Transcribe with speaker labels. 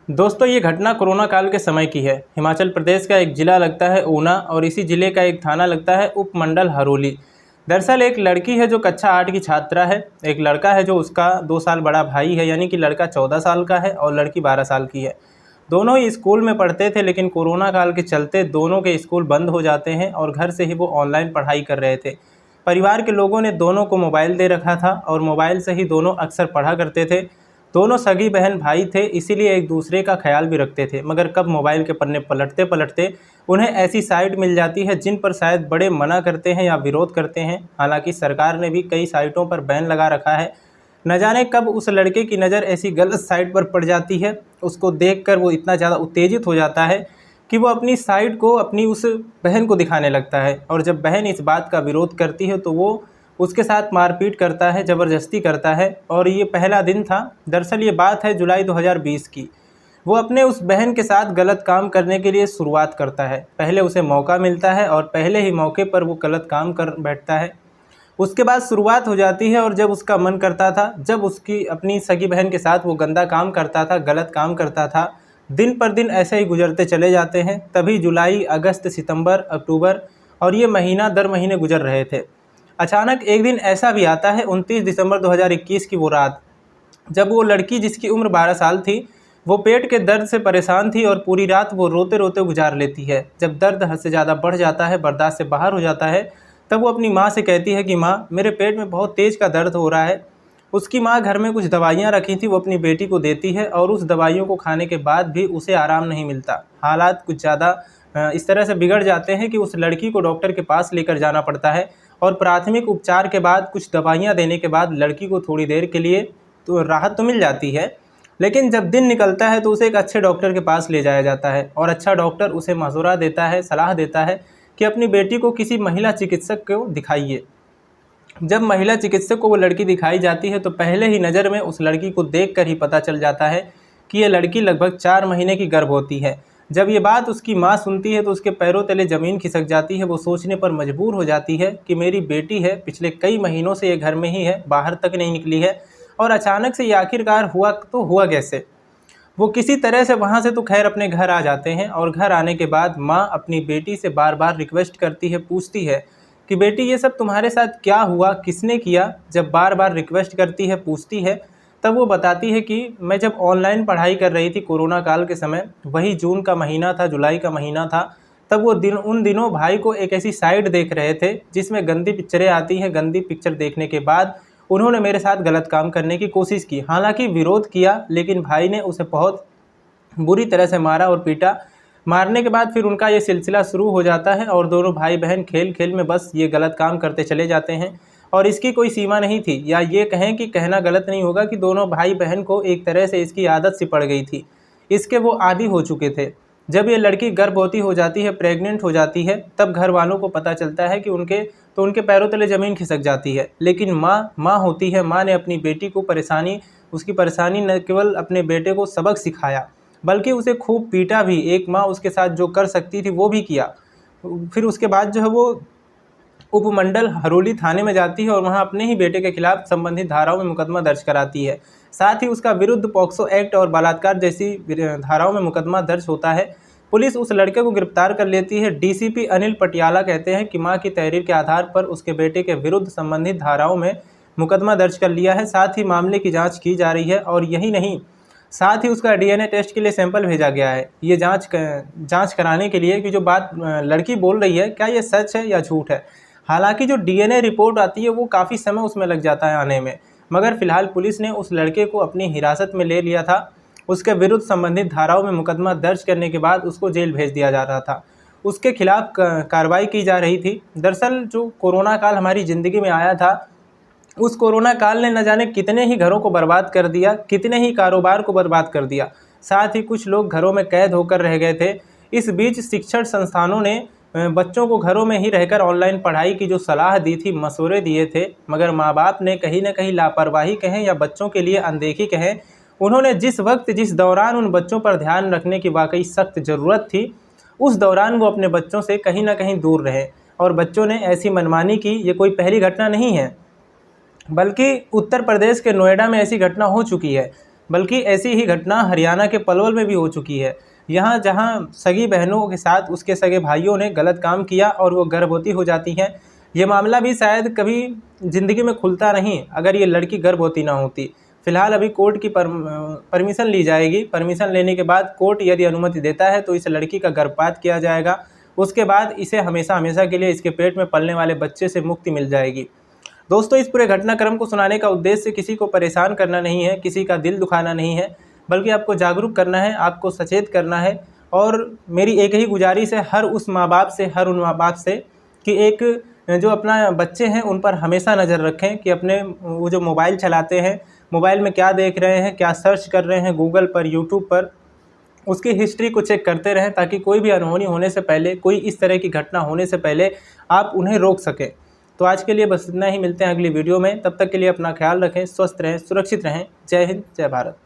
Speaker 1: दोस्तों ये घटना कोरोना काल के समय की है। हिमाचल प्रदेश का एक ज़िला लगता है ऊना और इसी ज़िले का एक थाना लगता है उपमंडल हरोली। दरअसल एक लड़की है जो कक्षा 8 की छात्रा है, एक लड़का है जो उसका 2 साल बड़ा भाई है, यानी कि लड़का 14 साल का है और लड़की 12 साल की है। दोनों ही स्कूल में पढ़ते थे, लेकिन कोरोना काल के चलते दोनों के स्कूल बंद हो जाते हैं और घर से ही वो ऑनलाइन पढ़ाई कर रहे थे। परिवार के लोगों ने दोनों को मोबाइल दे रखा था और मोबाइल से ही दोनों अक्सर पढ़ा करते थे। दोनों सगी बहन भाई थे, इसीलिए एक दूसरे का ख्याल भी रखते थे। मगर कब मोबाइल के पन्ने पलटते पलटते उन्हें ऐसी साइट मिल जाती है जिन पर शायद बड़े मना करते हैं या विरोध करते हैं। हालांकि सरकार ने भी कई साइटों पर बैन लगा रखा है। न जाने कब उस लड़के की नज़र ऐसी गलत साइट पर पड़ जाती है, उसको देखकर वो इतना ज़्यादा उत्तेजित हो जाता है कि वो अपनी साइट को अपनी उस बहन को दिखाने लगता है। और जब बहन इस बात का विरोध करती है तो वो उसके साथ मारपीट करता है, ज़बरदस्ती करता है। और ये पहला दिन था। दरअसल ये बात है जुलाई 2020 की। वो अपने उस बहन के साथ गलत काम करने के लिए शुरुआत करता है। पहले उसे मौका मिलता है और पहले ही मौके पर वो गलत काम कर बैठता है। उसके बाद शुरुआत हो जाती है और जब उसका मन करता था, जब उसकी अपनी सगी बहन के साथ वो गंदा काम करता था, गलत काम करता था। दिन पर दिन ऐसे ही गुजरते चले जाते हैं। तभी जुलाई, अगस्त, सितंबर, अक्टूबर और ये महीना दर महीने गुजर रहे थे। अचानक एक दिन ऐसा भी आता है 29 दिसंबर 2021 की वो रात, जब वो लड़की जिसकी उम्र 12 साल थी, वो पेट के दर्द से परेशान थी और पूरी रात वो रोते रोते गुजार लेती है। जब दर्द हद से ज़्यादा बढ़ जाता है, बर्दाश्त से बाहर हो जाता है, तब वो अपनी माँ से कहती है कि माँ, मेरे पेट में बहुत तेज़ का दर्द हो रहा है। उसकी माँ घर में कुछ दवाइयाँ रखी थी, वो अपनी बेटी को देती है और उस दवाइयों को खाने के बाद भी उसे आराम नहीं मिलता। हालात कुछ ज़्यादा इस तरह से बिगड़ जाते हैं कि उस लड़की को डॉक्टर के पास लेकर जाना पड़ता है। और प्राथमिक उपचार के बाद, कुछ दवाइयाँ देने के बाद लड़की को थोड़ी देर के लिए तो राहत तो मिल जाती है। लेकिन जब दिन निकलता है तो उसे एक अच्छे डॉक्टर के पास ले जाया जाता है और अच्छा डॉक्टर उसे मशवरा देता है, सलाह देता है कि अपनी बेटी को किसी महिला चिकित्सक को दिखाइए। जब महिला चिकित्सक को वो लड़की दिखाई जाती है तो पहले ही नज़र में उस लड़की को देखकर ही पता चल जाता है कि ये लड़की लगभग 4 महीने की गर्भवती है। जब ये बात उसकी माँ सुनती है तो उसके पैरों तले ज़मीन खिसक जाती है। वो सोचने पर मजबूर हो जाती है कि मेरी बेटी है, पिछले कई महीनों से ये घर में ही है, बाहर तक नहीं निकली है और अचानक से ये आखिरकार हुआ तो हुआ कैसे। वो किसी तरह से वहाँ से तो खैर अपने घर आ जाते हैं और घर आने के बाद माँ अपनी बेटी से बार बार रिक्वेस्ट करती है, पूछती है कि बेटी ये सब तुम्हारे साथ क्या हुआ, किसने किया। जब बार बार रिक्वेस्ट करती है, पूछती है, तब वो बताती है कि मैं जब ऑनलाइन पढ़ाई कर रही थी कोरोना काल के समय, वही जून का महीना था, जुलाई का महीना था, तब वो उन दिनों भाई को एक ऐसी साइट देख रहे थे जिसमें गंदी पिक्चरें आती हैं। गंदी पिक्चर देखने के बाद उन्होंने मेरे साथ गलत काम करने की कोशिश की। हालांकि विरोध किया, लेकिन भाई ने उसे बहुत बुरी तरह से मारा और पीटा। मारने के बाद फिर उनका ये सिलसिला शुरू हो जाता है और दोनों भाई बहन खेल खेल में बस ये गलत काम करते चले जाते हैं। और इसकी कोई सीमा नहीं थी, या ये कहें कि कहना गलत नहीं होगा कि दोनों भाई बहन को एक तरह से इसकी आदत सी पड़ गई थी। इसके वो आदी हो चुके थे। जब ये लड़की गर्भवती हो जाती है, प्रेग्नेंट हो जाती है, तब घर वालों को पता चलता है कि उनके पैरों तले ज़मीन खिसक जाती है। लेकिन माँ होती है, माँ ने अपनी बेटी को उसकी परेशानी न केवल अपने बेटे को सबक सिखाया, बल्कि उसे खूब पीटा भी। एक माँ उसके साथ जो कर सकती थी वो भी किया। फिर उसके बाद जो है वो उपमंडल हरोली थाने में जाती है और वहां अपने ही बेटे के खिलाफ संबंधित धाराओं में मुकदमा दर्ज कराती है। साथ ही उसका विरुद्ध पॉक्सो एक्ट और बलात्कार जैसी धाराओं में मुकदमा दर्ज होता है। पुलिस उस लड़के को गिरफ्तार कर लेती है। डीसीपी अनिल पटियाला कहते हैं कि मां की तहरीर के आधार पर उसके बेटे के विरुद्ध संबंधित धाराओं में मुकदमा दर्ज कर लिया है। साथ ही मामले की जाँच की जा रही है और यही नहीं, साथ ही उसका डीएनए टेस्ट के लिए सैंपल भेजा गया है, ये जांच कराने के लिए कि जो बात लड़की बोल रही है क्या ये सच है या झूठ है। हालांकि जो डीएनए रिपोर्ट आती है वो काफ़ी समय उसमें लग जाता है आने में, मगर फिलहाल पुलिस ने उस लड़के को अपनी हिरासत में ले लिया था। उसके विरुद्ध संबंधित धाराओं में मुकदमा दर्ज करने के बाद उसको जेल भेज दिया जा रहा था। उसके खिलाफ कार्रवाई की जा रही थी। दरअसल जो कोरोना काल हमारी ज़िंदगी में आया था, उस कोरोना काल ने न जाने कितने ही घरों को बर्बाद कर दिया, कितने ही कारोबार को बर्बाद कर दिया। साथ ही कुछ लोग घरों में कैद होकर रह गए थे। इस बीच शिक्षण संस्थानों ने बच्चों को घरों में ही रहकर ऑनलाइन पढ़ाई की जो सलाह दी थी, मशवरे दिए थे, मगर माँ बाप ने कहीं न कहीं लापरवाही कहें या बच्चों के लिए अनदेखी कहें, उन्होंने जिस वक्त जिस दौरान उन बच्चों पर ध्यान रखने की वाकई सख्त ज़रूरत थी, उस दौरान वो अपने बच्चों से कहीं ना कहीं दूर रहे और बच्चों ने ऐसी मनमानी की। ये कोई पहली घटना नहीं है, बल्कि उत्तर प्रदेश के नोएडा में ऐसी घटना हो चुकी है। बल्कि ऐसी ही घटना हरियाणा के पलवल में भी हो चुकी है। यहाँ जहाँ सगी बहनों के साथ उसके सगे भाइयों ने गलत काम किया और वो गर्भवती हो जाती हैं। ये मामला भी शायद कभी ज़िंदगी में खुलता नहीं अगर ये लड़की गर्भवती ना होती। फ़िलहाल अभी कोर्ट की परमिशन ली जाएगी। परमिशन लेने के बाद कोर्ट यदि अनुमति देता है तो इस लड़की का गर्भपात किया जाएगा। उसके बाद इसे हमेशा हमेशा के लिए इसके पेट में पलने वाले बच्चे से मुक्ति मिल जाएगी। दोस्तों, इस पूरे घटनाक्रम को सुनाने का उद्देश्य किसी को परेशान करना नहीं है, किसी का दिल दुखाना नहीं है, बल्कि आपको जागरूक करना है, आपको सचेत करना है। और मेरी एक ही गुजारिश है हर उन माँ बाप से कि एक जो अपना बच्चे हैं उन पर हमेशा नज़र रखें कि अपने वो जो मोबाइल चलाते हैं, मोबाइल में क्या देख रहे हैं, क्या सर्च कर रहे हैं गूगल पर, यूट्यूब पर, उसकी हिस्ट्री को चेक करते रहें ताकि कोई भी अनहोनी होने से पहले, कोई इस तरह की घटना होने से पहले आप उन्हें रोक सकें। तो आज के लिए बस इतना ही। मिलते हैं अगली वीडियो में। तब तक के लिए अपना ख्याल रखें, स्वस्थ रहें, सुरक्षित रहें। जय हिंद, जय भारत।